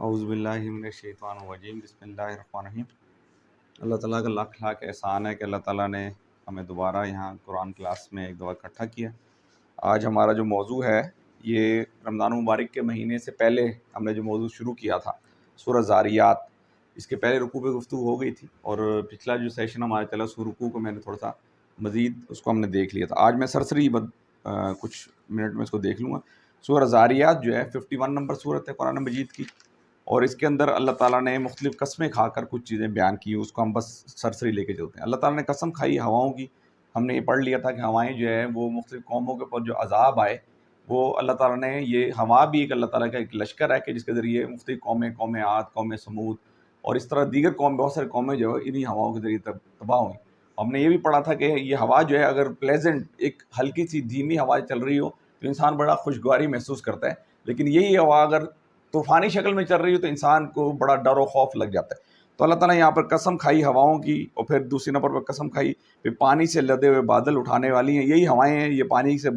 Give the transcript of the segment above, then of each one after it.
اعوذ باللہ من الشیطان الرجیم، بسم اللہ الرحمن الرحیم۔ اللہ تعالیٰ کا لاکھ لاکھ احسان ہے کہ اللہ تعالیٰ نے ہمیں دوبارہ یہاں قرآن کلاس میں ایک دفعہ اکٹھا کیا۔ آج ہمارا جو موضوع ہے یہ رمضان مبارک کے مہینے سے پہلے ہم نے جو موضوع شروع کیا تھا سورہ زاریات، اس کے پہلے رکوع پہ گفتگو ہو گئی تھی، اور پچھلا جو سیشن ہمارا چلا سورہ رکوع کو میں نے تھوڑا سا مزید اس کو ہم نے دیکھ لیا تھا۔ آج میں سرسری کچھ منٹ میں اس کو دیکھ لوں گا۔ سورہ زاریات جو ہے 51 نمبر سورت ہے قرآن مجید کی، اور اس کے اندر اللہ تعالیٰ نے مختلف قسمیں کھا کر کچھ چیزیں بیان کی، اس کو ہم بس سرسری لے کے چلتے ہیں۔ اللہ تعالیٰ نے قسم کھائی ہواؤں کی، ہم نے یہ پڑھ لیا تھا کہ ہوائیں جو ہے وہ مختلف قوموں کے اوپر جو عذاب آئے وہ اللہ تعالیٰ نے، یہ ہوا بھی ایک اللہ تعالیٰ کا ایک لشکر ہے کہ جس کے ذریعے مختلف قوم عاد، قوم سمود اور اس طرح دیگر بہت سارے قومیں جو ہے انہی ہواؤں کے ذریعے تباہ ہوئیں۔ ہم نے یہ بھی پڑھا تھا کہ یہ ہوا جو ہے اگر پلیزنٹ ایک ہلکی سی دھیمی ہوا چل رہی ہو تو انسان بڑا خوشگواری محسوس کرتا ہے، لیکن یہی ہوا اگر طوفانی شکل میں چل رہی ہو تو انسان کو بڑا ڈر و خوف لگ جاتا ہے۔ تو اللہ تعالیٰ نے یہاں پر قسم کھائی ہواؤں کی، اور پھر دوسری نمبر پر قسم کھائی پھر پانی سے لدے ہوئے بادل اٹھانے والی ہیں۔ یہی ہوائیں ہیں، یہ پانی سے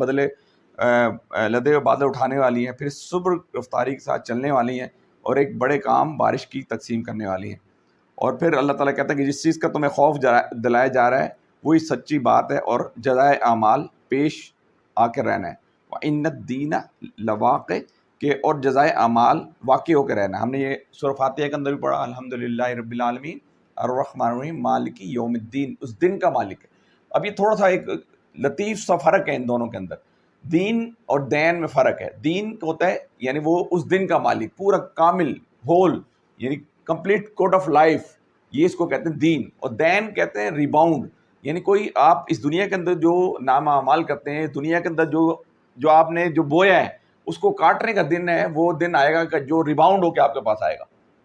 لدے ہوئے بادل اٹھانے والی ہیں، پھر صبر رفتاری کے ساتھ چلنے والی ہیں، اور ایک بڑے کام بارش کی تقسیم کرنے والی ہیں۔ اور پھر اللہ تعالیٰ کہتا ہے کہ جس چیز کا تمہیں خوف دلایا جا رہا ہے وہی سچی بات ہے، اور جزائے اعمال پیش آ کے رہنا ہے۔ وَإِنَّ الدِّينَ لَوَاقِعٌ، کہ اور جزائے اعمال واقع ہو کے رہنا ہے۔ ہم نے یہ سورہ فاتحہ کے اندر بھی پڑھا، الحمدللہ رب العالمین الرحمن الرحیم مالک یوم الدین، اس دن کا مالک ہے۔ اب یہ تھوڑا سا ایک لطیف سا فرق ہے ان دونوں کے اندر، دین اور دین میں فرق ہے۔ دین ہوتا ہے یعنی وہ اس دن کا مالک، پورا کامل ہول، یعنی کمپلیٹ کوڈ آف لائف، یہ اس کو کہتے ہیں دین۔ اور دین کہتے ہیں ریباؤنڈ، یعنی کوئی آپ اس دنیا کے اندر جو نام اعمال کرتے ہیں، دنیا کے اندر جو آپ نے جو بویا ہے اس کو کاٹنے کا دن ہے، وہ دن آئے گا کہ جو ریباؤنڈ ہو کے آپ کے پاس آئے گا،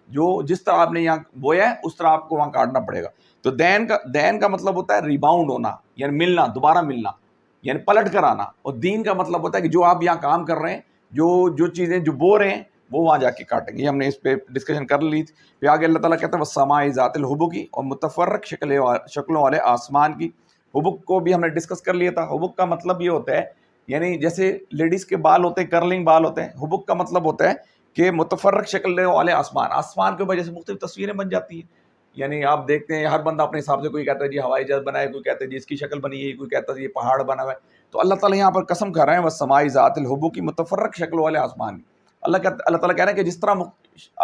جو جس طرح آپ نے یہاں بویا ہے اس طرح آپ کو وہاں کاٹنا پڑے گا۔ تو دین کا مطلب ہوتا ہے ریباؤنڈ ہونا، یعنی ملنا، دوبارہ ملنا، یعنی پلٹ کر آنا۔ اور دین کا مطلب ہوتا ہے کہ جو آپ یہاں کام کر رہے ہیں، جو چیزیں جو بو رہے ہیں وہ وہاں جا کے کاٹیں گے۔ یہ ہم نے اس پہ ڈسکشن کر لی تھی۔ پھر آگے اللہ تعالیٰ کہتا ہے وَالسَّمَاءِ ذَاتِ الْحُبُكِ، اور متفرق شکلوں والے آسمان کی۔ حبک کو بھی ہم نے ڈسکس کر لیا تھا۔ حبک کا مطلب یہ ہوتا ہے، یعنی جیسے لیڈیز کے بال ہوتے ہیں، کرلنگ بال ہوتے ہیں، حبک کا مطلب ہوتا ہے کہ متفرق شکل والے آسمان کے وجہ سے مختلف تصویریں بن جاتی ہیں۔ یعنی آپ دیکھتے ہیں ہر بندہ اپنے حساب سے، کوئی کہتا ہے جی ہوائی جہاز بنا ہے، کوئی کہتا ہے جی اس کی شکل بنی ہے، کوئی کہتا ہے یہ پہاڑ بنا ہوا ہے۔ تو اللہ تعالیٰ یہاں پر قسم کر رہے ہیں وَالسَّمَاءِ ذَاتِ الْحُبُكِ، اللہ شکل والے آسمان کی۔ اللہ تعالیٰ کہہ رہے ہیں کہ جس طرح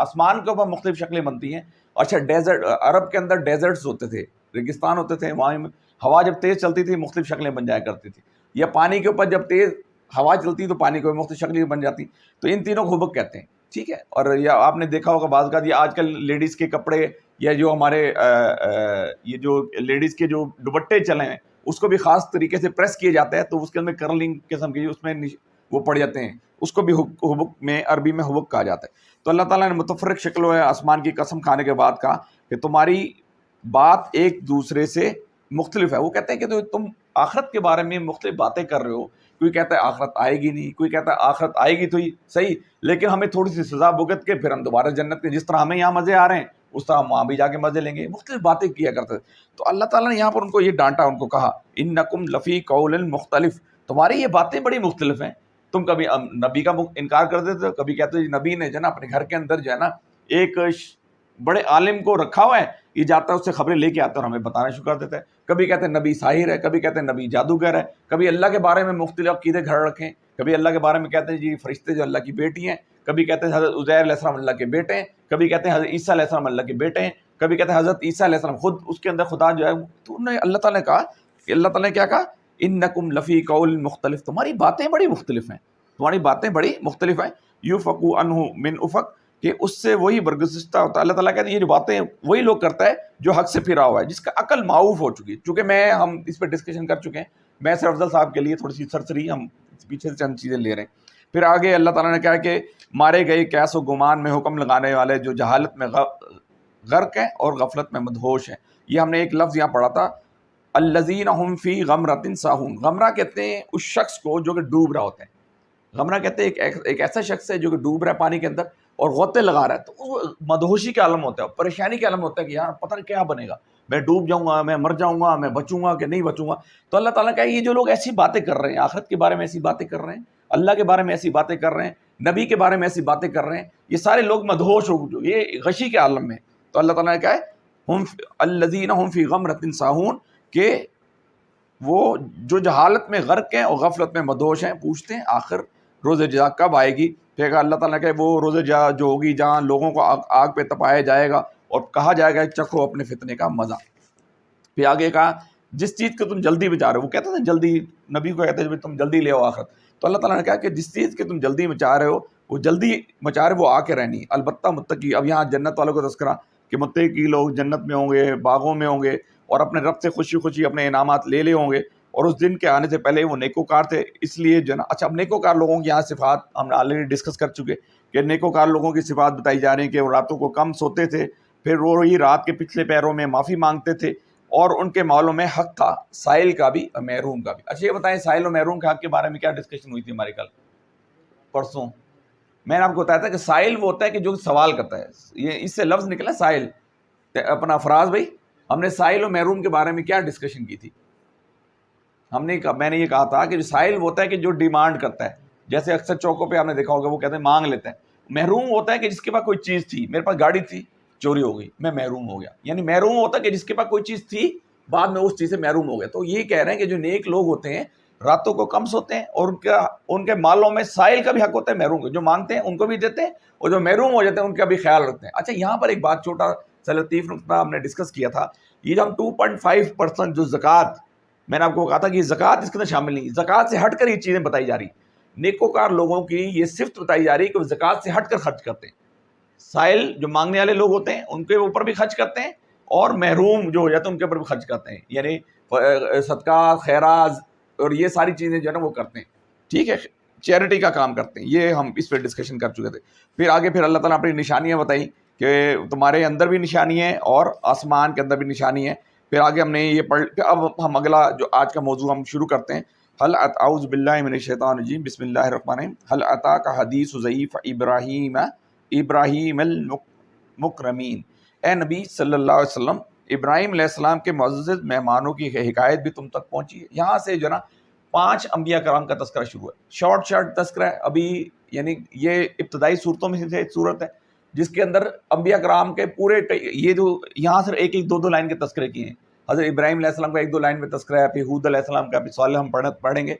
آسمان کے اوپر مختلف شکلیں بنتی ہیں۔ اچھا ڈیزرٹ، عرب کے اندر ڈیزرٹس ہوتے تھے، ریگستان ہوتے تھے، وہاں ہوا جب تیز چلتی تھی مختلف شکلیں بن جایا کرتی تھی، یا پانی کے اوپر جب تیز ہوا چلتی تو پانی کو مختلف شکلیں بن جاتی۔ تو ان تینوں کو حبک کہتے ہیں، ٹھیک ہے۔ اور یا آپ نے دیکھا ہوگا بعض کا یہ آج کل لیڈیز کے کپڑے، یا جو ہمارے یہ جو لیڈیز کے جو دوپٹے چلے ہیں اس کو بھی خاص طریقے سے پریس کیے جاتے ہیں، تو اس کے اندر کرلنگ قسم کی اس میں وہ پڑ جاتے ہیں، اس کو بھی حبک میں، عربی میں حبک کہا جاتا ہے۔ تو اللہ تعالیٰ نے متفرق شکلوں آسمان کی قسم کھانے کے بعد کہا کہ تمہاری بات ایک دوسرے سے مختلف ہے۔ وہ کہتے ہیں کہ تم آخرت کے بارے میں مختلف باتیں کر رہے ہو، کوئی کہتا ہے آخرت آئے گی نہیں، کوئی کہتا ہے آخرت آئے گی تو ہی صحیح، لیکن ہمیں تھوڑی سی سزا بھگت کے پھر ہم دوبارہ جنت کے، جس طرح ہمیں یہاں مزے آ رہے ہیں اس طرح ہم وہاں بھی جا کے مزے لیں گے، مختلف باتیں کیا کرتے تھے۔ تو اللہ تعالیٰ نے یہاں پر ان کو یہ ڈانٹا، ان کو کہا انکم لفی قول مختلف، تمہاری یہ باتیں بڑی مختلف ہیں۔ تم کبھی نبی کا انکار کر دیتے ہو، کبھی کہتے ہو نبی نے جو ہے نا اپنے گھر کے اندر جو ہے نا ایک بڑے عالم کو رکھا ہوا ہے، یہ جاتا ہے اس سے خبریں لے کے آتا ہے اور ہمیں بتانا شروع کر دیتا ہے۔ کبھی کہتے ہیں نبی ساحر ہے، کبھی کہتے ہیں نبی جادوگر ہے، کبھی اللہ کے بارے میں مختلف عقیدے گھڑ رکھیں، کبھی اللہ کے بارے میں کہتے ہیں جی فرشتے جو اللہ کی بیٹی ہیں، کبھی کہتے ہیں حضرت عزیر علیہ السلام اللہ کے بیٹے ہیں، کبھی کہتے ہیں حضرت عیسیٰ علیہ السلام اللہ کے بیٹے ہیں، کبھی کہتے ہیں حضرت عیسیٰ علیہ السلام خود اس کے اندر خدا جو ہے۔ تو اللہ تعالیٰ نے کہا کہ اللہ تعالیٰ نے کیا کہا انکم لفی قول مختلف، تمہاری باتیں بڑی مختلف ہیں، تمہاری باتیں بڑی مختلف ہیں۔ یوفق عنہ من افق، کہ اس سے وہی برگزشتہ ہوتا ہے۔ اللہ تعالیٰ کہتے ہیں یہ جو باتیں وہی لوگ کرتا ہے جو حق سے پھرا ہوا ہے، جس کا عقل معاوف ہو چکی ہے۔ چونکہ ہم اس پہ ڈسکشن کر چکے ہیں، میں صرف افضل صاحب کے لیے تھوڑی سی سرسری ہم پیچھے سے چند چیزیں لے رہے ہیں۔ پھر آگے اللہ تعالیٰ نے کہا کہ مارے گئے قیاس و گمان میں حکم لگانے والے جو جہالت میں غرق ہیں اور غفلت میں مدہوش ہیں۔ یہ ہم نے ایک لفظ یہاں پڑھا تھا الذین هم فی غمرۃ ساہون۔ غمرہ کہتے ہیں اس شخص کو جو کہ ڈوب رہا ہوتا ہے۔ غمرہ کہتے ہیں ایک ایسا شخص ہے جو کہ ڈوب رہا ہے پانی کے اندر اور غوطے لگا رہا ہے، تو وہ مدہوشی کا عالم ہوتا ہے، پریشانی کا عالم ہوتا ہے کہ یار پتہ نہیں کیا بنے گا، میں ڈوب جاؤں گا، میں مر جاؤں گا، میں بچوں گا کہ نہیں بچوں گا۔ تو اللہ تعالیٰ کا یہ جو لوگ ایسی باتیں کر رہے ہیں، آخرت کے بارے میں ایسی باتیں کر رہے ہیں، اللہ کے بارے میں ایسی باتیں کر رہے ہیں، نبی کے بارے میں ایسی باتیں کر رہے ہیں، یہ سارے لوگ مدہوش ہو، یہ غشی کے عالم میں. تو اللہ تعالیٰ نے کہا ہے ہم الذین ہم فی غمرۃ ساہون، کہ وہ جو جہالت میں غرق ہیں اور غفلت میں مدہوش ہیں، پوچھتے ہیں آخر روز جزا کب آئے گی. پھر اللہ تعالیٰ نے کہا وہ روز جزا جو ہوگی جہاں لوگوں کو آگ پہ تپایا جائے گا اور کہا جائے گا چکھو اپنے فتنے کا مزہ. پھر آگے کہا جس چیز کو تم جلدی بچا رہے ہو، وہ کہتے ہیں جلدی، نبی کو کہتے ہیں تم جلدی لے آؤ آخرت. تو اللہ تعالیٰ نے کہا کہ جس چیز کے تم جلدی مچا رہے ہو، وہ جلدی مچا رہے وہ آ کے رہنی. البتہ متقی، اب یہاں جنت والوں کو تذکرہ کہ متقی لوگ جنت میں ہوں گے، باغوں میں ہوں گے اور اپنے رب سے خوشی خوشی اپنے انعامات لے لے ہوں گے، اور اس دن کے آنے سے پہلے وہ نیکوکار تھے. اس لیے جو ہے نا، اچھا اب نیکوکار لوگوں کی یہاں صفات ہم آلریڈی ڈسکس کر چکے کہ نیکوکار لوگوں کی صفات بتائی جا رہی ہیں کہ وہ راتوں کو کم سوتے تھے، پھر وہ وہی رات کے پچھلے پیروں میں معافی مانگتے تھے، اور ان کے مالوں میں حق تھا، سائل کا بھی اور محروم کا بھی. اچھا یہ بتائیں سائل و محروم کے حق کے بارے میں کیا ڈسکشن ہوئی تھی ہماری کل پرسوں؟ میں نے آپ کو بتایا تھا کہ سائل وہ ہوتا ہے کہ جو سوال کرتا ہے، یہ اس سے لفظ نکلا سائل. اپنا فراز بھائی، ہم نے سائل و محروم کے بارے میں کیا ڈسکشن کی تھی؟ میں نے یہ کہا تھا کہ جو سائل ہوتا ہے کہ جو ڈیمانڈ کرتا ہے، جیسے اکثر چوکوں پہ آپ نے دیکھا ہوگا وہ کہتے ہیں مانگ لیتے ہیں. محروم ہوتا ہے کہ جس کے پاس کوئی چیز تھی، میرے پاس گاڑی تھی چوری ہو گئی، میں محروم ہو گیا. یعنی محروم ہوتا ہے کہ جس کے پاس کوئی چیز تھی بعد میں اس چیز سے محروم ہو گیا. تو یہ کہہ رہے ہیں کہ جو نیک لوگ ہوتے ہیں راتوں کو کم سوتے ہیں، اور ان کے مالوں میں سائل کا بھی حق ہوتا ہے، محروم کا جو مانگتے ہیں ان کو بھی دیتے ہیں، اور جو محروم ہو جاتے ہیں ان کا بھی خیال رکھتے ہیں. اچھا یہاں پر ایک بات چھوٹا سا لطیف نقطہ ہم نے ڈسکس کیا تھا، یہ جو ہم 2.5% جو زکوٰۃ، میں نے آپ کو کہا تھا کہ زکوٰۃ اس کے اندر شامل نہیں، زکوٰۃ سے ہٹ کر یہ چیزیں بتائی جا رہی. نیکوکار لوگوں کی یہ صفت بتائی جا رہی ہے کہ وہ زکوٰۃ سے ہٹ کر خرچ کرتے ہیں. سائل جو مانگنے والے لوگ ہوتے ہیں ان کے اوپر بھی خرچ کرتے ہیں، اور محروم جو ہو جاتے ہیں ان کے اوپر بھی خرچ کرتے ہیں، یعنی صدقہ خیرات اور یہ ساری چیزیں جو ہے نا وہ کرتے ہیں. ٹھیک ہے، چیریٹی کا کام کرتے ہیں. یہ ہم اس پہ ڈسکشن کر چکے تھے. پھر آگے پھر اللہ تعالیٰ نے اپنی نشانیاں بتائی کہ تمہارے اندر بھی نشانی ہے اور آسمان کے اندر بھی نشانی ہے. پھر آگے ہم نے یہ پڑھ، اب ہم اگلا جو آج کا موضوع ہم شروع کرتے ہیں. اعوذ باللہ من الشیطان الرجیم، بسم اللہ الرحمن الرحیم. هل اتاک حدیث ضعیف ابراہیم المکرمین. اے نبی صلی اللہ علیہ وسلم، ابراہیم علیہ السلام کے معزز مہمانوں کی حکایت بھی تم تک پہنچی ہے. یہاں سے جو ہے نا 5 انبیاء کرام کا تذکرہ شروع ہے. شارٹ تذکرہ ہے ابھی، یعنی یہ ابتدائی صورتوں میں سے ایک صورت ہے جس کے اندر انبیاء کرام کے پورے، یہ جو یہاں صرف ایک 2 لائن کے تذکرے کیے ہیں. حضرت ابراہیم علیہ السلام کا 1-2 لائن میں تذکرہ ہے، پھر ہود علیہ السلام کا، پھر صالح ہم پڑھیں گے.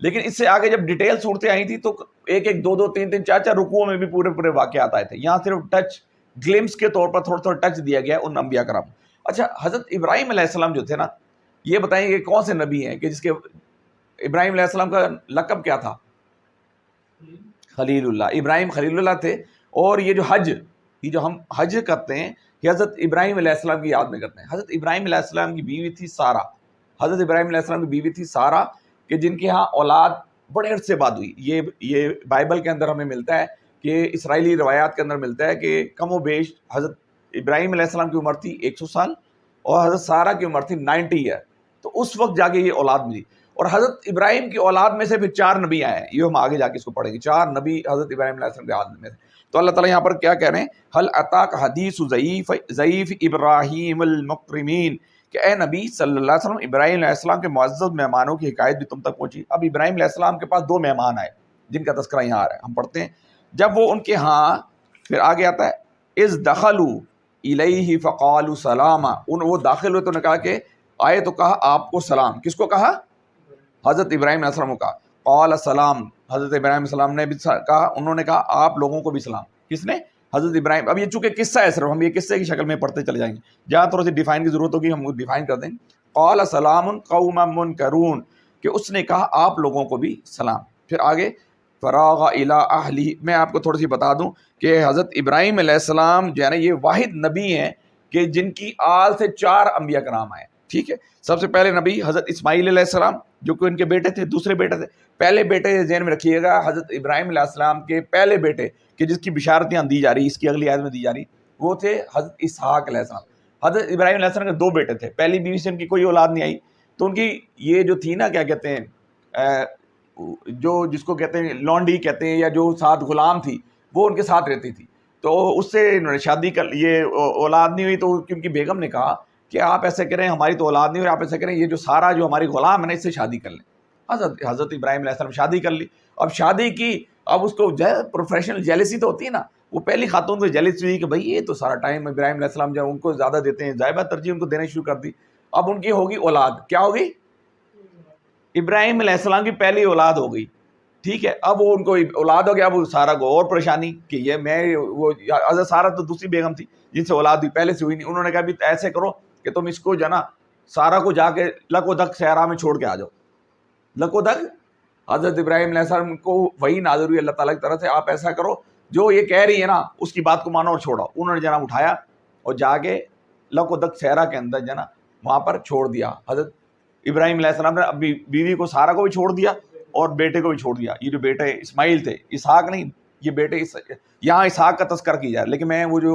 لیکن اس سے آگے جب ڈیٹیل صورتیں آئی تھی تو 1-2 3 4 رکوعوں میں بھی پورے واقعات آئے تھے. یہاں صرف ٹچ گلمس کے طور پر تھوڑا ٹچ دیا گیا ان انبیاء کرام. اچھا حضرت ابراہیم علیہ السلام جو تھے نا، یہ بتائیں کہ کون سے نبی ہیں کہ جس کے ابراہیم علیہ السلام کا لقب کیا تھا؟ خلیل اللہ. ابراہیم خلیل اللہ تھے. اور یہ جو ہم حج کرتے ہیں یہ حضرت ابراہیم علیہ السلام کی یاد میں کرتے ہیں. حضرت ابراہیم علیہ السلام کی بیوی تھی سارہ. حضرت ابراہیم علیہ السلام کی بیوی تھی سارہ، کہ جن کے ہاں اولاد بڑے عرصے بعد ہوئی. یہ بائبل کے اندر ہمیں ملتا ہے کہ اسرائیلی روایات کے اندر ملتا ہے کہ کم و بیش حضرت ابراہیم علیہ السلام کی عمر تھی 100 سال اور حضرت سارہ کی عمر تھی 90 ایئر. تو اس وقت جا کے یہ اولاد ملی. اور حضرت ابراہیم کی اولاد میں سے پھر 4 نبی آئے ہیں. یہ ہم آگے جا کے اس کو پڑھیں گے. 4 نبی حضرت ابراہیم علیہ السلام کے اولاد میں سے. تو اللہ تعالیٰ یہاں پر کیا کہہ رہے ہیں؟ هل اتاک حدیث ضعیف ابراہیم المکرمین، کہ اے نبی صلی اللہ علیہ وسلم، ابراہیم علیہ السلام کے معزز مہمانوں کی حکایت بھی تم تک پہنچی. اب ابراہیم علیہ السلام کے پاس 2 مہمان آئے جن کا تذکرہ یہاں آ رہا ہے، ہم پڑھتے ہیں. جب وہ ان کے ہاں، پھر آگے آتا ہے اذ دخلوا الیہ فقالوا سلاما. وہ داخل ہوئے تو نے کہا کہ آئے تو کہا آپ کو سلام. کس کو کہا؟ حضرت ابراہیم علیہ السلام کو کہا. قال سلام، حضرت ابراہیم علیہ السلام نے بھی کہا، انہوں نے کہا آپ لوگوں کو بھی سلام. کس نے؟ حضرت ابراہیم. اب یہ چونکہ قصہ ہے صرف ہم یہ قصے کی شکل میں پڑھتے چلے جائیں گے، جہاں تھوڑی سی ڈیفائن کی ضرورت ہوگی ہم وہ ڈیفائن کر دیں گے. قال سلام قوم منکرون، کہ اس نے کہا آپ لوگوں کو بھی سلام. پھر آگے فراغ الی اہلہ. میں آپ کو تھوڑی سی بتا دوں کہ حضرت ابراہیم علیہ السلام جو ہے نا یہ واحد نبی ہیں کہ جن کی آل سے 4 انبیاء کرام آئے. ٹھیک ہے، سب سے پہلے نبی حضرت اسماعیل علیہ السلام جو کہ ان کے بیٹے تھے، دوسرے بیٹے تھے. پہلے بیٹے ذہن میں رکھیے گا، حضرت ابراہیم علیہ السلام کے پہلے بیٹے کہ جس کی بشارت یہاں دی جا رہی، اس کی اگلی آیت میں دی جا رہی، وہ تھے حضرت اسحاق علیہ السلام. حضرت ابراہیم علیہ السلام کے 2 بیٹے تھے. پہلی بیوی سے ان کی کوئی اولاد نہیں آئی، تو ان کی یہ جو تھی نا کیا کہتے ہیں، جو جس کو کہتے ہیں لونڈی کہتے ہیں، یا جو ساتھ غلام تھی وہ ان کے ساتھ رہتی تھی. تو اس سے انہوں نے شادی کر، یہ اولاد نہیں ہوئی تو ان کی بیگم نے کہا کہ آپ ایسے کریں، ہماری تو اولاد نہیں ہوئی، آپ ایسے کریں یہ جو سارا جو ہماری غلام ہے نا اس سے شادی کر لیں. حضرت ابراہیم علیہ السلام شادی کر لی. اب شادی کی، اب اس کو جو ہے پروفیشنل جیلسی تو ہوتی ہے نا, وہ پہلی خاتون کو جیلسی ہوئی کہ بھائی یہ تو سارا ٹائم ابراہیم علیہ السلام جو ان کو زیادہ دیتے ہیں, ظاہر ترجیح ان کو دینا شروع کر دی. اب ان کی ہوگی اولاد, کیا ہوگی؟ ابراہیم علیہ السلام کی پہلی اولاد ہو گئی, ٹھیک ہے. اب وہ ان کو اولاد ہو گیا, اب سارا کو اور پریشانی کہ یہ میں وہ حضرت سارا تو دوسری بیگم تھی جن سے اولاد ہوئی, پہلے سے ہوئی نہیں. انہوں نے کہا بھی ایسے کرو کہ تم اس کو جو ہے نا سارا کو جا کے لک و دک صحرا میں چھوڑ کے آ جاؤ. لک و دک حضرت ابراہیم علیہ السلام کو وہی نازل ہوئی اللہ تعالیٰ کی طرف سے, آپ ایسا کرو جو یہ کہہ رہی ہے نا اس کی بات کو مانو اور چھوڑو. انہوں نے جناب اٹھایا اور جا کے لک و دک صحرا کے اندر جو ہے نا وہاں پر چھوڑ دیا. حضرت ابراہیم علیہ السلام نے اپنی بیوی کو سارا کو بھی چھوڑ دیا اور بیٹے کو بھی چھوڑ دیا. یہ جو بیٹے اسماعیل تھے, اسحاق نہیں, یہ بیٹے یہاں اسحاق کا تذکرہ کی جائے, لیکن میں وہ جو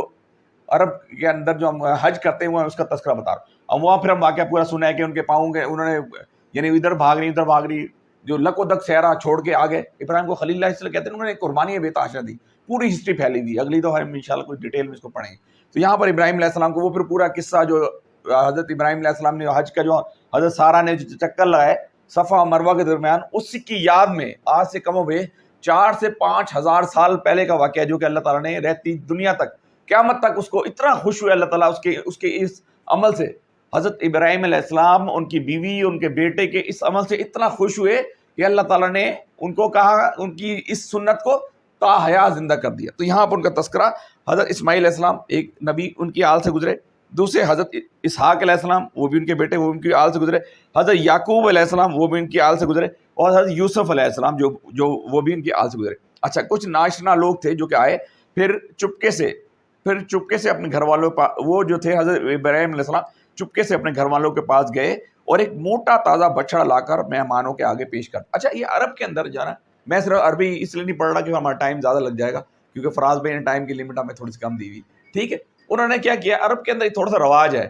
عرب کے اندر جو ہم حج کرتے ہیں وہ اس کا تذکرہ بتا رہا ہوں. اب وہاں پھر ہم واقعہ پورا سنا ہے کہ ان کے پاؤں کے انہوں نے یعنی ادھر بھاگ رہی جو لک و دک صحرا چھوڑ کے آگے. ابراہیم کو خلیل اللہ اس لیے کہتے ہیں, انہوں نے قربانی بے تحاشا دی. پوری ہسٹری پھیلی ہوئی, اگلی تو ہم انشاءاللہ کوئی ڈیٹیل میں اس کو پڑھیں گے. تو یہاں پر ابراہیم علیہ السلام کو وہ پھر پورا قصہ جو حضرت ابراہیم علیہ السلام نے حج کا جو حضرت سارا نے جو چکر لگائے صفا اور مروہ کے درمیان, اس کی یاد میں آج سے کم و بیش 4 سے 5 ہزار سال پہلے کا واقعہ جو کہ اللہ تعالیٰ نے رہتی دنیا تک قیامت تک اس کو اتنا خوش ہوئے اللہ تعالیٰ اس کے اس عمل سے. حضرت ابراہیم علیہ السلام ان کی بیوی ان کے بیٹے کے اس عمل سے اتنا خوش ہوئے کہ اللہ تعالیٰ نے ان کو کہا ان کی اس سنت کو تا حیات زندہ کر دیا. تو یہاں پر ان کا تذکرہ حضرت اسماعیل علیہ السلام ایک نبی ان کی آل سے گزرے, دوسرے حضرت اسحاق علیہ السلام وہ بھی ان کے بیٹے وہ ان کی آل سے گزرے, حضرت یعقوب علیہ السلام وہ بھی ان کی آل سے گزرے, اور حضرت یوسف علیہ السلام جو وہ بھی ان کی آل سے گزرے. اچھا, کچھ ناشنا لوگ تھے جو کہ آئے پھر چپکے سے اپنے گھر والوں وہ جو تھے حضرت ابراہیم علیہ السلام چپکے سے اپنے گھر والوں کے پاس گئے اور ایک موٹا تازہ بچڑا لا کر مہمانوں کے آگے پیش کر. اچھا, یہ عرب کے اندر جانا, میں صرف عربی اس لیے نہیں پڑھ رہا کہ ہمارا ٹائم زیادہ لگ جائے گا, کیونکہ فراز بھائی نے ٹائم کی لمٹ ہمیں تھوڑی سی کم دی ہوئی, ٹھیک ہے. انہوں نے کیا کیا, عرب کے اندر تھوڑا سا رواج ہے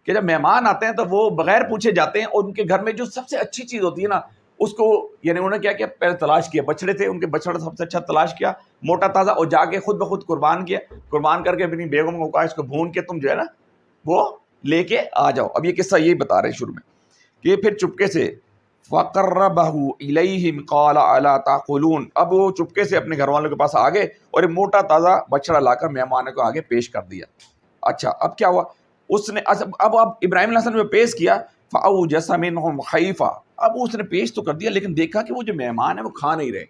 کہ جب مہمان آتے ہیں تو وہ بغیر پوچھے جاتے ہیں, اور ان کے گھر میں جو سب سے اچھی چیز ہوتی ہے نا اس کو یعنی انہوں نے کیا کیا, پہلے تلاش کیا, بچڑے تھے ان کے بچڑا سب سے اچھا تلاش کیا موٹا تازہ, اور جا کے خود بخود قربان کیا, قربان کر کے اپنی بیگم کو کہا اس کو بھون کے تم جو ہے نا وہ لے کے آ جاؤ. اب یہ قصہ یہی بتا رہے ہیں شروع میں کہ پھر چپکے سے فَقَرَّبَهُ إِلَيْهِمْ قَالَ أَلَا تَأْكُلُونَ, اب وہ چپکے سے اپنے گھر والوں کے پاس آ گئے اور ایک موٹا تازہ بچڑا لا کر مہمانوں کو آگے پیش کر دیا. اچھا, اب کیا ہوا, اس نے اب ابراہیم علیہ السلام نے پیش کیا فَأَوْجَسَ مِنْهُمْ خَيْفَةً, اب اس نے پیش تو کر دیا لیکن دیکھا کہ وہ جو مہمان ہیں وہ کھا نہیں رہے,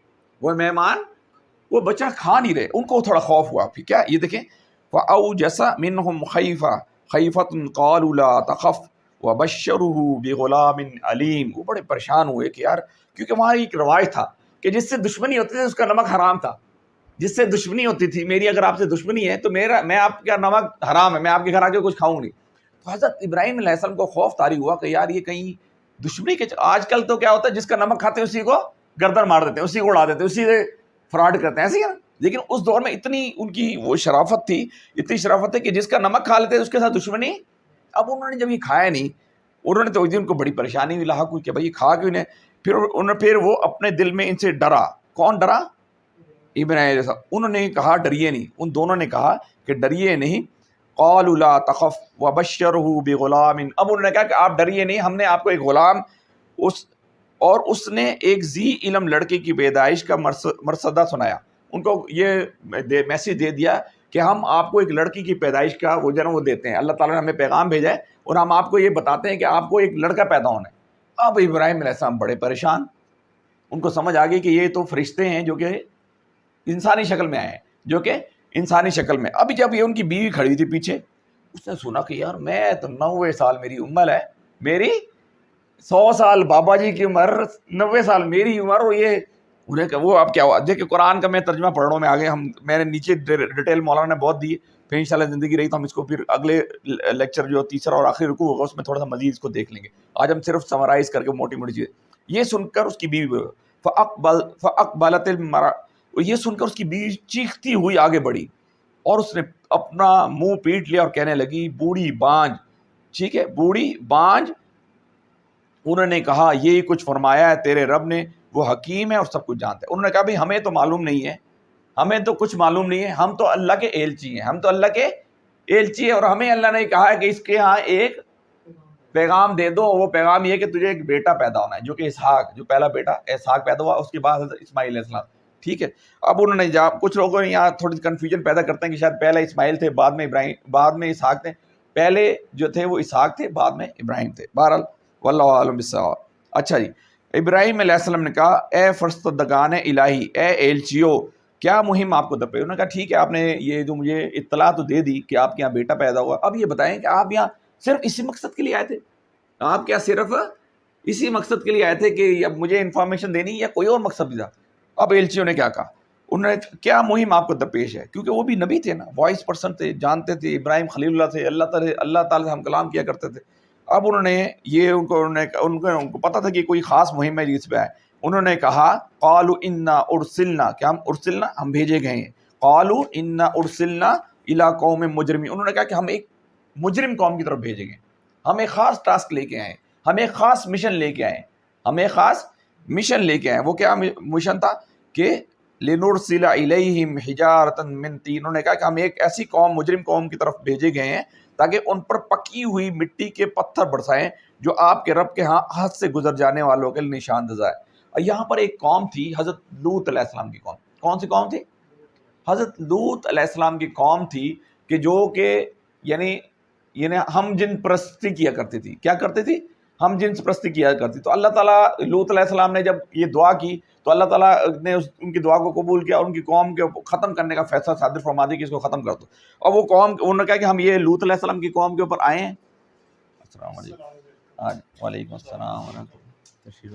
وہ بچہ کھا نہیں رہے, ان کو تھوڑا خوف ہوا. پھر کیا, یہ دیکھیں فَأَوْجَسَ مِنْهُمْ خَيْفَةً قَالُوا لَا تَخَفْ وَبَشَّرُوهُ بِغُلَامٍ عَلِيمٍ. وہ بڑے پریشان ہوئے کہ یار, کیونکہ وہاں ایک روایت تھا کہ جس سے دشمنی ہوتی تھی اس کا نمک حرام تھا, جس سے دشمنی ہوتی تھی, میری اگر آپ سے دشمنی ہے تو میں آپ کا نمک حرام ہے, میں آپ کے گھر آ کے کچھ کھاؤں نہیں. تو حضرت ابراہیم علیہ السلام کو خوف طاری ہوا کہ یار یہ کہیں دشمنی کے, آج کل تو کیا ہوتا ہے جس کا نمک کھاتے ہیں اسی کو گردن مار دیتے ہیں, اسی کو اڑا دیتے ہیں, اسی سے فراڈ کرتے ہیں, ایسے ہی ہے نا. لیکن اس دور میں اتنی ان کی وہ شرافت تھی, اتنی شرافت ہے کہ جس کا نمک کھا لیتے ہیں اس کے ساتھ دشمنی. اب انہوں نے جب یہ کھایا نہیں, انہوں نے تو ان کو بڑی پریشانی ہوئی لاحق ہوئی کہ بھائی کھا کیوں نہیں. پھر وہ اپنے دل میں ان سے ڈرا. کون ڈرا؟ ابراہیم جیسا. انہوں نے کہا ڈریے نہیں, ان دونوں نے کہا کہ ڈریے نہیں. قالوا لا تخف وبشرہ بغلام, اب انہوں نے کہا کہ آپ ڈریے نہیں, ہم نے آپ کو ایک غلام اس نے ایک ذی علم لڑکے کی پیدائش کا مرصدہ سنایا. ان کو یہ میسیج دے دیا کہ ہم آپ کو ایک لڑکی کی پیدائش کا وہ جو ہے وہ دیتے ہیں, اللہ تعالیٰ نے ہمیں پیغام بھیجا ہے اور ہم آپ کو یہ بتاتے ہیں کہ آپ کو ایک لڑکا پیدا ہونا ہے. اب ابراہیم علیہ السلام بڑے پریشان, ان کو سمجھ آ گئی کہ یہ تو فرشتے ہیں جو کہ انسانی شکل میں آئے, ابھی جب یہ ان کی بیوی کھڑی تھی پیچھے, اس نے سنا کہ یار میں تو 90 سال میری عمر ہے, میری 100 سال بابا جی کی عمر, 90 سال میری عمر, اور یہ انہیں کہ وہ اب کیا ہوا. دیکھیں قرآن کا میں ترجمہ پڑھ رہا ہوں, میں آگے میں نے نیچے ڈیٹیل مولانا نے بہت دی ہے, پھر انشاءاللہ زندگی رہی تو ہم اس کو پھر اگلے لیکچر جو تیسرا اور آخری رکوع ہوگا اس میں تھوڑا سا مزید اس کو دیکھ لیں گے. آج ہم صرف سمرائز کر کے موٹی موٹی چیزیں. یہ سن کر اس کی بیوی فَأَقْبَلَتِ الْمَرْأَةُ, یہ سن کر اس کی بیوی چیختی ہوئی آگے بڑھی اور اس نے اپنا منہ پیٹ لیا اور کہنے لگی بوڑھی بانج, ٹھیک ہے, بوڑھی بانج. انہوں نے کہا یہ کچھ فرمایا ہے تیرے رب نے, وہ حکیم ہے اور سب کچھ جانتا ہے. انہوں نے کہا بھائی ہمیں تو معلوم نہیں ہے, ہمیں تو کچھ معلوم نہیں ہے, ہم تو اللہ کے ایلچی ہیں, اور ہمیں اللہ نے کہا ہے کہ اس کے ہاں ایک پیغام دے دو, وہ پیغام یہ کہ تجھے ایک بیٹا پیدا ہونا ہے جو کہ اسحاق, جو پہلا بیٹا اسحاق پیدا ہوا, اس کے بعد حضرت اسماعیل علیہ السلام. ٹھیک ہے. اب انہوں نے کچھ لوگوں نے یہاں تھوڑی کنفیوژن پیدا کرتے ہیں کہ شاید پہلے اسماعیل تھے بعد میں ابراہیم، بعد میں اسحاق تھے. پہلے جو تھے وہ اسحاق تھے، بعد میں ابراہیم تھے. بہرحال واللہ اعلم بالصواب. اچھا جی، ابراہیم علیہ السلام نے کہا اے فرستگان الہی، اے ایلچیو، کیا مہم آپ کو درپیش. انہوں نے کہا ٹھیک ہے، آپ نے یہ جو مجھے اطلاع تو دے دی کہ آپ کے یہاں بیٹا پیدا ہوا، اب یہ بتائیں کہ آپ یہاں صرف اسی مقصد کے لیے آئے تھے؟ آپ کیا صرف اسی مقصد کے لیے آئے تھے کہ اب مجھے انفارمیشن دینی یا کوئی اور مقصد بھی تھا؟ اب ایلچیوں نے کیا کہا، انہوں نے کیا مہم آپ کو درپیش ہے، کیونکہ وہ بھی نبی تھے نا، وائس پرسن تھے، جانتے تھے ابراہیم خلیل اللہ تھے، اللہ تعالیٰ سے ہم کلام کیا کرتے تھے. اب انہوں نے یہ ان کو پتا تھا کہ کوئی خاص مہم ہے جس پہ ہے. انہوں نے کہا قالوا انا ارسلنا، کیا ہم ارسلنا، ہم بھیجے گئے ہیں. قالوا انا ارسلنا الی قوم مجرمین، انہوں نے کہا کہ ہم ایک مجرم قوم کی طرف بھیجے گئے، ہم ایک خاص ٹاسک لے کے آئے، ہم ایک خاص مشن لے کے آئے، ہم ایک خاص مشن لے کے آئے. وہ کیا مشن تھا کہ لنرسل الیہم حجارۃ من طین، انہوں نے کہا کہ ہم ایک ایسی قوم، مجرم قوم کی طرف بھیجے گئے ہیں تاکہ ان پر پکی ہوئی مٹی کے پتھر برسائیں جو آپ کے رب کے ہاں حد سے گزر جانے والوں کے لیے نشان دہ ہے. اور یہاں پر ایک قوم تھی حضرت لوط علیہ السلام کی قوم. کون سی قوم تھی؟ حضرت لوط علیہ السلام کی قوم تھی کہ جو کہ یعنی ہم جن پرستی کیا کرتی تھی. کیا کرتی تھی؟ ہم جنس پرستی کیا کرتی. تو اللہ تعالیٰ لوط علیہ السلام نے جب یہ دعا کی تو اللہ تعالیٰ نے ان کی دعا کو قبول کیا اور ان کی قوم کے ختم کرنے کا فیصلہ صادر فرما دیا کہ اس کو ختم کر دو. اور وہ قوم، انہوں نے کہا کہ ہم یہ لوط علیہ السلام کی قوم کے اوپر آئے ہیں. السلام علیکم. وعلیکم السلام ورحمۃ اللہ. تشریف.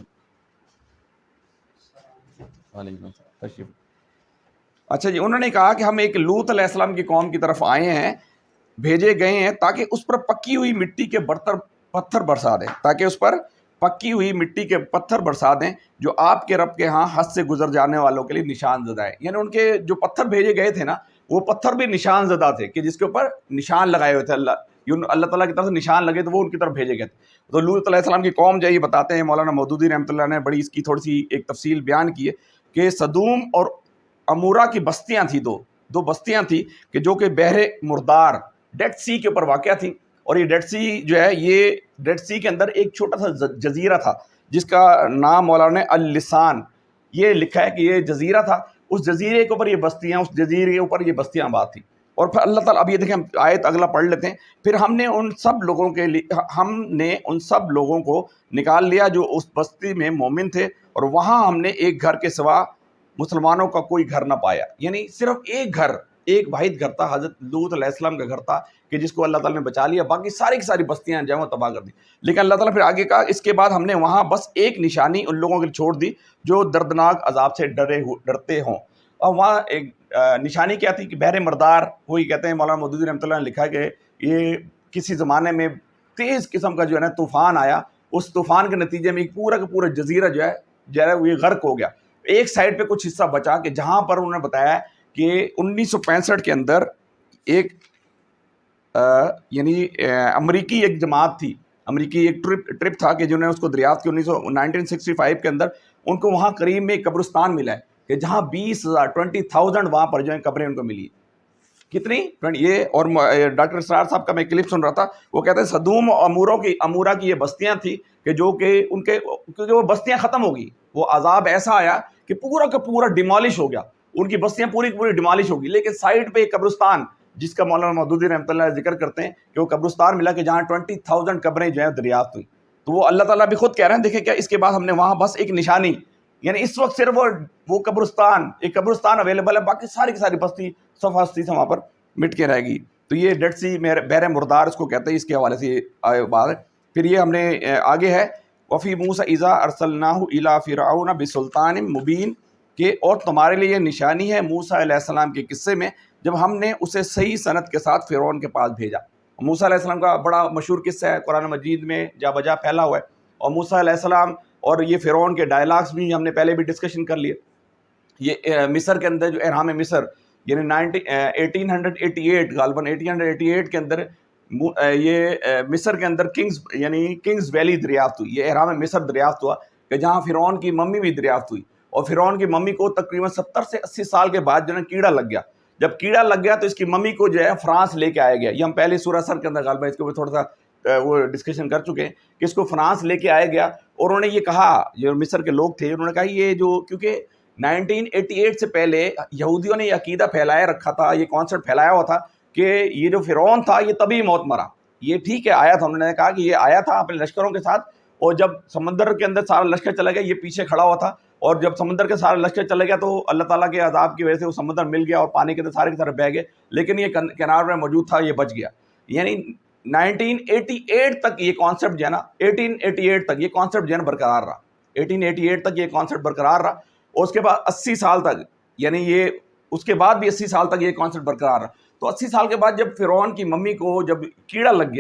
وعلیکم السلام. تشریف. اچھا جی، انہوں نے کہا کہ ہم ایک لوط علیہ السلام کی قوم کی طرف آئے ہیں، بھیجے گئے ہیں تاکہ اس پر پکی ہوئی مٹی کے پتھر برسا دیں، تاکہ اس پر پکی ہوئی مٹی کے پتھر برسا دیں جو آپ کے رب کے ہاں حد سے گزر جانے والوں کے لیے نشان زدہ ہے. یعنی ان کے جو پتھر بھیجے گئے تھے نا، وہ پتھر بھی نشان زدہ تھے کہ جس کے اوپر نشان لگائے ہوئے تھے. اللہ تعالیٰ کی طرف سے نشان لگے تو وہ ان کی طرف بھیجے گئے تھے. تو لوط علیہ السلام کی قوم جو یہ بتاتے ہیں، مولانا مودودی رحمۃ اللہ نے بڑی اس کی تھوڑی سی ایک تفصیل بیان کی ہے کہ سدوم اور امورا کی بستیاں تھیں، دو بستیاں تھیں کہ جو کہ بحر مردار، ڈیڈ سی کے اوپر واقع تھیں. اور یہ ڈیڈ سی جو ہے، یہ ڈیڈ سی کے اندر ایک چھوٹا سا جزیرہ تھا جس کا نام مولانا نے اللسان یہ لکھا ہے کہ یہ جزیرہ تھا. اس جزیرے کے اوپر یہ بستیاں، اس جزیرے کے اوپر یہ بستیاں آباد تھیں. اور پھر اللہ تعالیٰ، اب یہ دیکھیں ہم آیت اگلا پڑھ لیتے ہیں. پھر ہم نے ان سب لوگوں کو نکال لیا جو اس بستی میں مومن تھے، اور وہاں ہم نے ایک گھر کے سوا مسلمانوں کا کوئی گھر نہ پایا. یعنی صرف ایک گھر، ایک واحد گھر تھا، حضرت لوط علیہ السلام کا گھر تھا کہ جس کو اللہ تعالیٰ نے بچا لیا. باقی ساری کی ساری بستیاں جو ہیں وہ تباہ کر دی. لیکن اللہ تعالیٰ پھر آگے کہا اس کے بعد ہم نے وہاں بس ایک نشانی ان لوگوں کے لیے چھوڑ دی جو دردناک عذاب سے ڈرتے ہوں. اور وہاں ایک نشانی کیا تھی کہ بحر مردار، وہی کہتے ہیں مولانا مودودی رحمۃ اللہ نے لکھا ہے کہ یہ کسی زمانے میں تیز قسم کا جو ہے نا طوفان آیا، اس طوفان کے نتیجے میں پورا کا پورا جزیرہ جو ہے وہ یہ غرق ہو گیا. ایک سائڈ پہ کچھ حصہ بچا کہ جہاں پر انہوں نے بتایا کہ 1965 کے اندر ایک یعنی امریکی ایک جماعت تھی، امریکی ایک ٹرپ تھا کہ جنہوں نے اس کو دریافت کی 1965 کے اندر. ان کو وہاں قریب میں ایک قبرستان ملا ہے کہ جہاں 20,000 وہاں پر جو ہیں قبریں ان کو ملی. کتنی؟ یہ. اور ڈاکٹر اسرار صاحب کا میں کلپ سن رہا تھا، وہ کہتے ہیں سدوم امورا کی یہ بستیاں تھیں کہ جو کہ کیونکہ وہ بستیاں ختم ہو گئی، وہ عذاب ایسا آیا کہ پورا کا پورا ڈیمالش ہو گیا، ان کی بستیاں پوری کی پوری ڈیمالش ہو گئی. لیکن سائڈ پہ ایک قبرستان جس کا مولانا مودودی رحمۃ اللہ ذکر کرتے ہیں کہ وہ قبرستان ملا کہ جہاں 20,000 قبریں جو ہیں دریافت ہوئی. تو وہ اللہ تعالیٰ بھی خود کہہ رہے ہیں، دیکھیں کیا اس کے بعد ہم نے وہاں بس ایک نشانی، یعنی اس وقت صرف وہ قبرستان اویلیبل ہے، باقی ساری کی ساری بستی صفحہ ہستی سے وہاں پر مٹ کے رہے گی. تو یہ ڈیڈ سی بحر مردار اس کو کہتے ہیں، اس کے حوالے سے یہ بات ہے. پھر یہ ہم نے آگے ہے وفی موسیٰ اذا ارسلناہ الی فرعون بسلطان مبین، کہ اور تمہارے لیے یہ نشانی ہے موسیٰ علیہ السلام کے قصے میں جب ہم نے اسے صحیح سند کے ساتھ فرعون کے پاس بھیجا. موسیٰ علیہ السلام کا بڑا مشہور قصہ ہے، قرآن مجید میں جا بجا پھیلا ہوا ہے. اور موسیٰ علیہ السلام اور یہ فرعون کے ڈائلاگس بھی ہم نے پہلے بھی ڈسکشن کر لیے. یہ مصر کے اندر جو احرام مصر یعنی 1888 غالباً 1888 کے اندر یہ مصر کے اندر کنگز ویلی دریافت ہوئی. یہ احرام مصر دریافت ہوا کہ جہاں فرعون کی ممی بھی دریافت ہوئی. اور فرعون کی ممی کو تقریباً 70 سے 80 سال کے بعد جو ہے کیڑا لگ گیا. جب کیڑا لگ گیا تو اس کی ممی کو جو ہے فرانس لے کے آیا گیا. یہ ہم پہلے سورہ سر کے اندر غالباً اس کو تھوڑا سا وہ ڈسکشن کر چکے ہیں کہ اس کو فرانس لے کے آیا گیا. اور انہوں نے یہ کہا، جو مصر کے لوگ تھے انہوں نے کہا یہ جو کیونکہ 1988 سے پہلے یہودیوں نے یہ عقیدہ پھیلایا رکھا تھا, یہ کانسیپٹ پھیلایا ہوا تھا کہ یہ جو فرعون تھا یہ تبھی موت مرا. یہ ٹھیک ہے آیا تھا, انہوں نے کہا کہ یہ آیا تھا اپنے لشکروں کے ساتھ, اور جب سمندر کے اندر سارا لشکر چلا گیا یہ پیچھے کھڑا ہوا تھا, اور جب سمندر کے سارا لشکر چلا گیا تو اللہ تعالیٰ کے عذاب کی وجہ سے وہ سمندر مل گیا اور پانی کے اندر سارے کی طرف بہہ گئے, لیکن یہ کنار میں موجود تھا, یہ بچ گیا. یعنی 1988 تک یہ کانسیپٹ جو ہے نا 1888 تک یہ کانسیپٹ جو ہے نا برقرار رہا, 1888 تک یہ کانسیپٹ برقرار رہا, اور اس کے بعد 80 سال تک, یعنی یہ اس کے بعد بھی 80 سال تک یہ کانسیپٹ برقرار رہا. تو 80 سال کے بعد جب فرعون کی ممی کو جب کیڑا لگ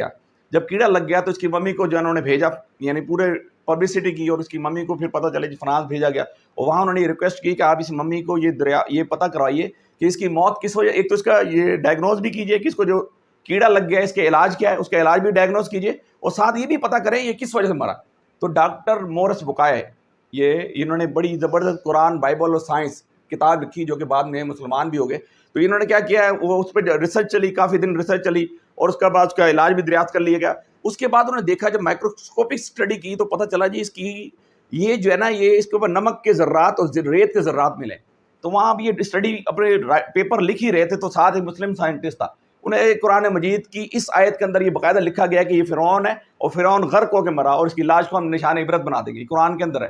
گیا تو اس کی ممی کو جو انہوں نے بھیجا, یعنی پورے پبلسٹی کی, اور اس کی ممی کو پھر پتہ چلے کہ فرانس بھیجا گیا, اور وہاں انہوں نے یہ ریکویسٹ کی کہ آپ اس ممی کو یہ پتہ کرائیے کہ اس کی موت کس وجہ, ایک تو اس کا یہ ڈائگنوز بھی کیجئے کہ اس کو جو کیڑا لگ گیا ہے اس کے علاج کیا ہے, اس کا علاج بھی ڈائگنوز کیجئے, اور ساتھ یہ بھی پتہ کریں یہ کس وجہ سے مرا. تو ڈاکٹر مورس بکائے انہوں نے بڑی زبردست قرآن, بائبل اور سائنس کتاب لکھی جو کہ بعد میں مسلمان بھی ہو گئے. تو انہوں نے کیا کیا ہے, وہ اس پہ ریسرچ چلی, کافی دن ریسرچ چلی, اور اس کے بعد اس کا علاج بھی دریافت کر لیا گیا. اس کے بعد انہوں نے دیکھا, جب مائکروسکوپک اسٹڈی کی تو پتہ چلا جی اس کی یہ جو ہے نا یہ اس کے اوپر نمک کے ذرات اور ریت کے ذرات ملے. تو وہاں بھی یہ اسٹڈی اپنے پیپر لکھ ہی رہے تھے, تو ساتھ ایک مسلم سائنٹسٹ تھا, انہیں قرآن مجید کی اس آیت کے اندر یہ باقاعدہ لکھا گیا کہ یہ فرعون ہے اور فرعون غرق ہو کے مرا, اور اس کی لاش کو ہم نشان عبرت بنا دیں گے, قرآن کے اندر ہے.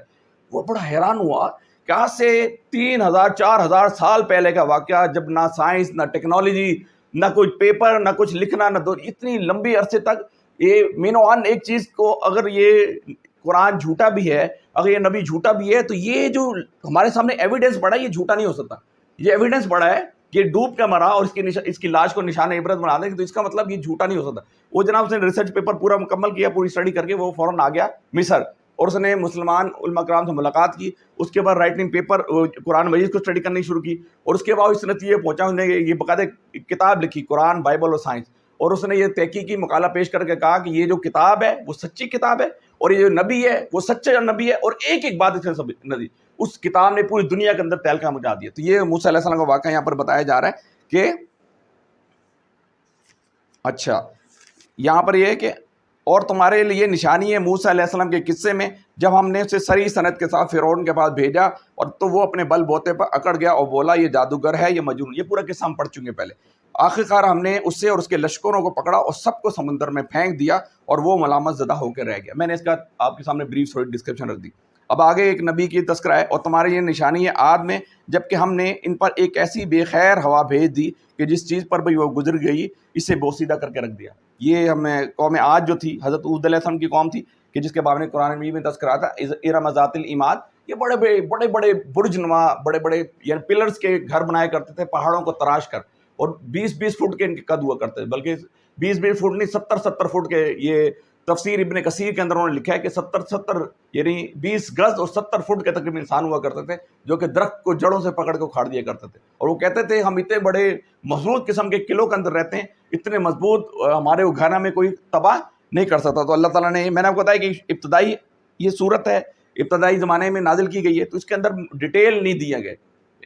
وہ بڑا حیران ہوا کہ آج سے 3000-4000 سال پہلے کا واقعہ, جب نہ سائنس نہ ٹیکنالوجی نہ کوئی پیپر نہ کچھ لکھنا نہ اتنی لمبی عرصے تک یہ مینوان ایک چیز کو, اگر یہ قرآن جھوٹا بھی ہے, اگر یہ نبی جھوٹا بھی ہے, تو یہ جو ہمارے سامنے ایویڈنس پڑا ہے یہ جھوٹا نہیں ہو سکتا. یہ ایویڈنس پڑا ہے کہ ڈوب کا مرا اور اس کی لاش کو نشان عبرت بنا دیں, تو اس کا مطلب یہ جھوٹا نہیں ہو سکتا. وہ جناب اس نے ریسرچ پیپر پورا مکمل کیا, پوری اسٹڈی کر کے وہ فوراً آ گیا مصر, اور اس نے مسلمان علماء کرام سے ملاقات کی. اس کے بعد رائٹنگ پیپر قرآن مجید کو اسٹڈی کرنی شروع کی, اور اس کے بعد اس نتیجے پہنچا, اس نے یہ باقاعدہ کتاب لکھی قرآن, بائبل اور سائنس, اور اس نے یہ تحقیقی مقالہ پیش کر کے کہا کہ یہ جو کتاب ہے وہ سچی کتاب ہے, اور یہ جو نبی ہے وہ سچا نبی ہے, اور ایک ایک بات اس نے اس کتاب نے پوری دنیا کے اندر تہلکہ مچا دیا. تو یہ موسیٰ علیہ السلام کا واقعہ یہاں پر بتایا جا رہا ہے کہ اچھا یہاں پر یہ ہے کہ اور تمہارے لیے نشانی ہے موسیٰ علیہ السلام کے قصے میں, جب ہم نے اسے سری سند کے ساتھ فرعون کے پاس بھیجا, اور تو وہ اپنے بل بوتے پر اکڑ گیا اور بولا یہ جادوگر ہے, یہ مجنون. یہ پورا قصہ ہم پڑھ چکے پہلے. آخرکار ہم نے اسے اور اس کے لشکروں کو پکڑا اور سب کو سمندر میں پھینک دیا, اور وہ ملامت زدہ ہو کے رہ گیا. میں نے اس کا آپ کے سامنے بریف تھوڑی ڈسکرپشن رکھ دی. اب آگے ایک نبی کی تذکرہ ہے, اور تمہارے یہ نشانی ہے عاد میں, جبکہ ہم نے ان پر ایک ایسی بے خیر ہوا بھیج دی کہ جس چیز پر بھی وہ گزر گئی اسے بوسیدہ کر کے رکھ دیا. یہ ہمیں قوم عاد جو تھی, حضرت ہود علیہ السلام کی قوم تھی, کہ جس کے بارے میں قرآن مجید میں تذکرہ تھا, ارم ذات العماد. یہ بڑے بڑے برج نما بڑے بڑے یعنی پلرز کے گھر بنایا کرتے تھے پہاڑوں کو تراش کر, اور 20-20 فٹ کے ان کے قد ہوا کرتے تھے, بلکہ 20-20 فٹ نہیں 70-70 فٹ کے. یہ تفسیر ابن کثیر کے اندر انہوں نے لکھا ہے کہ 70 یعنی 20 گز اور 70 فٹ کے تقریباً انسان ہوا کرتے تھے, جو کہ درخت کو جڑوں سے پکڑ کے اکھاڑ دیا کرتے تھے. اور وہ کہتے تھے ہم اتنے بڑے مضبوط قسم کے قلعوں کے اندر رہتے ہیں, اتنے مضبوط ہمارے وہ گھر میں کوئی تباہ نہیں کر سکتا. تو اللہ تعالیٰ نے, میں نے آپ کو بتایا کہ ابتدائی یہ صورت ہے, ابتدائی زمانے میں نازل کی گئی ہے, تو اس کے اندر ڈیٹیل نہیں دیا گئے.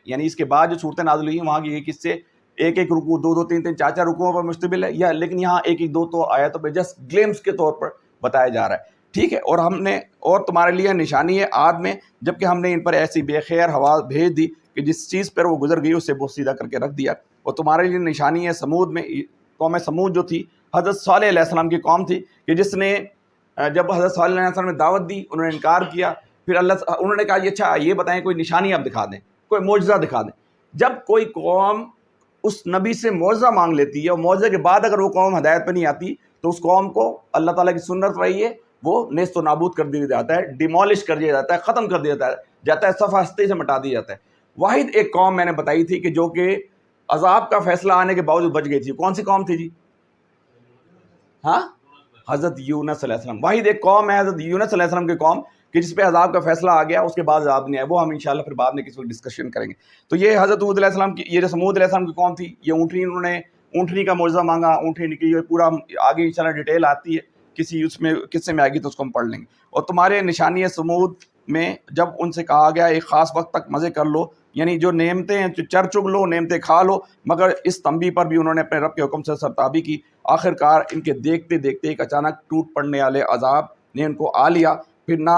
یعنی اس کے بعد جو صورتیں نازل ہوئی ہیں وہاں کی قصے ایک ایک رکوع 2-2 3-3 4-4 رکوعوں پر مشتمل ہے, یا لیکن یہاں ایک ایک 2 آیتوں پہ جسٹ گلمس کے طور پر بتایا جا رہا ہے. ٹھیک ہے, اور ہم نے اور تمہارے لیے نشانی ہے عاد میں, جبکہ ہم نے ان پر ایسی بے خیر ہوا بھیج دی کہ جس چیز پر وہ گزر گئی اسے بوسیدہ کر کے رکھ دیا. اور تمہارے لیے نشانی ہے سمود میں, قوم سمود جو تھی حضرت صالح علیہ السلام کی قوم تھی, کہ جس نے جب حضرت صالح علیہ السلام نے دعوت دی انہوں نے انکار کیا. پھر انہوں نے کہا اچھا یہ بتائیں کوئی نشانی آپ دکھا دیں, کوئی معجزہ دکھا دیں. جب کوئی قوم اس نبی سے معجزہ مانگ لیتی ہے اور معجزے کے بعد اگر وہ قوم ہدایت پہ نہیں آتی, تو اس قوم کو اللہ تعالیٰ کی سنت رہی ہے وہ نیست و نابود کر دیا جاتا ہے, ڈیمولش کر دیا جاتا ہے, ختم کر دیا جاتا ہے, صفحہ ہستی سے مٹا دیا جاتا ہے. واحد ایک قوم میں نے بتائی تھی کہ جو کہ عذاب کا فیصلہ آنے کے باوجود بچ گئی تھی. کون سی قوم تھی جی؟ ہاں, حضرت یونس علیہ السلام. واحد ایک قوم ہے حضرت یونس علیہ السلام کی قوم, کہ جس پہ عذاب کا فیصلہ آ گیا, اس کے بعد عذاب نہیں آیا. وہ ہم انشاءاللہ پھر بعد میں کسی وقت ڈسکشن کریں گے. تو یہ حضرت ہود علیہ السلام کی, یہ جو سمود علیہ السلام کی قوم تھی, یہ اونٹنی, انہوں نے اونٹنی کا معجزہ مانگا, اونٹنی کی پورا آگے انشاءاللہ ڈیٹیل آتی ہے کسی اس میں قصے میں آئے گی تو اس کو ہم پڑھ لیں گے. اور تمہارے نشانی ہے سمود میں, جب ان سے کہا گیا ایک خاص وقت تک مزے کر لو, یعنی جو نعمتیں ہیں چر چگ لو, نعمتیں کھا لو, مگر اس تنبیہ پر بھی انہوں نے اپنے رب کے حکم سے سرتابی کی. آخرکار ان کے دیکھتے دیکھتے ایک اچانک ٹوٹ پڑنے والے عذاب نے ان کو آ لیا, پھر نہ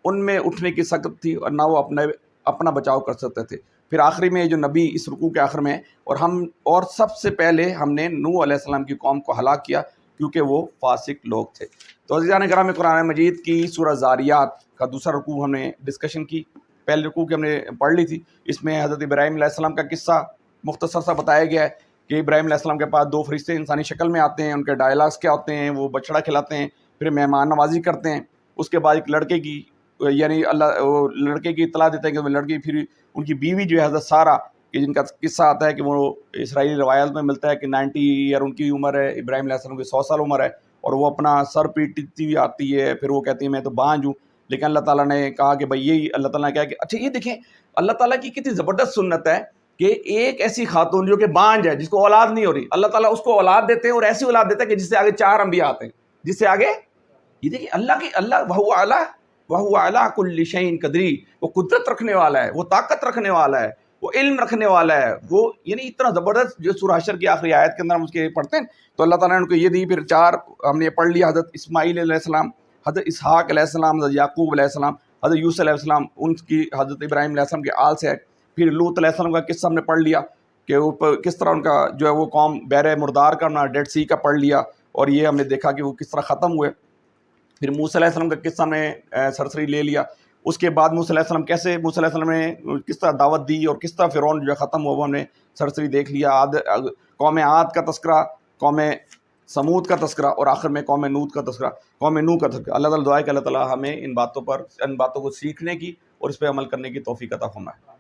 ان میں اٹھنے کی سکت تھی اور نہ وہ اپنے اپنا بچاؤ کر سکتے تھے. پھر آخری میں جو نبی اس رکوع کے آخر میں اور سب سے پہلے ہم نے نوح علیہ السلام کی قوم کو ہلاک کیا کیونکہ وہ فاسق لوگ تھے. تو عزیزان کرام، قرآن مجید کی سورہ زاریات کا دوسرا رکوع ہم نے ڈسکشن کی. پہلے رکوع کی ہم نے پڑھ لی تھی. اس میں حضرت ابراہیم علیہ السلام کا قصہ مختصر سا بتایا گیا ہے کہ ابراہیم علیہ السلام کے پاس 2 فرشتے انسانی شکل میں آتے ہیں. ان کے ڈائلاگس کیا ہوتے ہیں؟ وہ بچڑا کھلاتے ہیں، پھر مہمان نوازی کرتے ہیں. اس کے بعد ایک لڑکے کی لڑکے کی اطلاع دیتے ہیں کہ وہ لڑکی، پھر ان کی بیوی جو ہے حضرت سارہ، کہ جن کا قصہ آتا ہے کہ وہ اسرائیلی روایات میں ملتا ہے کہ 90 ایئر ان کی عمر ہے، ابراہیم علیہ السلام کی 100 سال عمر ہے، اور وہ اپنا سر پیٹتی ہوئی آتی ہے. پھر وہ کہتی ہے میں تو بانجھ ہوں. لیکن اللہ تعالیٰ نے کہا کہ بھائی یہی اللہ تعالیٰ نے کہا کہ اچھا یہ دیکھیں اللہ تعالیٰ کی کتنی زبردست سنت ہے کہ ایک ایسی خاتون جو کہ بانجھ ہے، جس کو اولاد نہیں ہو رہی، اللہ تعالیٰ اس کو اولاد دیتے ہیں، اور ایسی اولاد دیتے ہیں کہ جس سے آگے 4 انبیاء آتے ہیں، جس سے آگے یہ دیکھیں اللہ وَهُوَ عَلَىٰ كُلِّ شَيْءٍ قَدِيرٌ، وہ قدرت رکھنے والا ہے، وہ طاقت رکھنے والا ہے، وہ علم رکھنے والا ہے. وہ یعنی اتنا زبردست جو سورہ حشر کی آخری آیت کے اندر ہم اس کے پڑھتے ہیں تو اللہ تعالیٰ نے ان کو یہ دی. پھر 4 ہم نے پڑھ لیا، حضرت اسماعیل علیہ السلام، حضرت اسحاق علیہ السلام، حضرت یعقوب علیہ السلام، حضرت یوسف علیہ السلام، ان کی حضرت ابراہیم علیہ السلام کے آل سے ہے. پھر لوط علیہ السلام کا قصہ ہم نے پڑھ لیا کہ وہ کس طرح ان کا جو ہے وہ قوم بحر مردار کا ڈیڈ سی کا پڑھ لیا، اور یہ ہم نے دیکھا کہ وہ کس طرح ختم ہوئے. پھر موسیٰ علیہ السلام کا قصہ ہم نے سرسری لے لیا. اس کے بعد موسیٰ علیہ السلام موسیٰ علیہ السلام نے کس طرح دعوت دی اور کس طرح فرعون جو ہے ختم ہوا، وہ ہم نے سرسری دیکھ لیا. قوم عاد کا تذکرہ، قوم سمود کا تذکرہ، اور آخر میں قوم نوح کا تذکرہ. اللہ تعالیٰ دعا ہے کہ اللہ تعالیٰ ہمیں ان باتوں کو سیکھنے کی اور اس پہ عمل کرنے کی توفیق عطا فرمائے.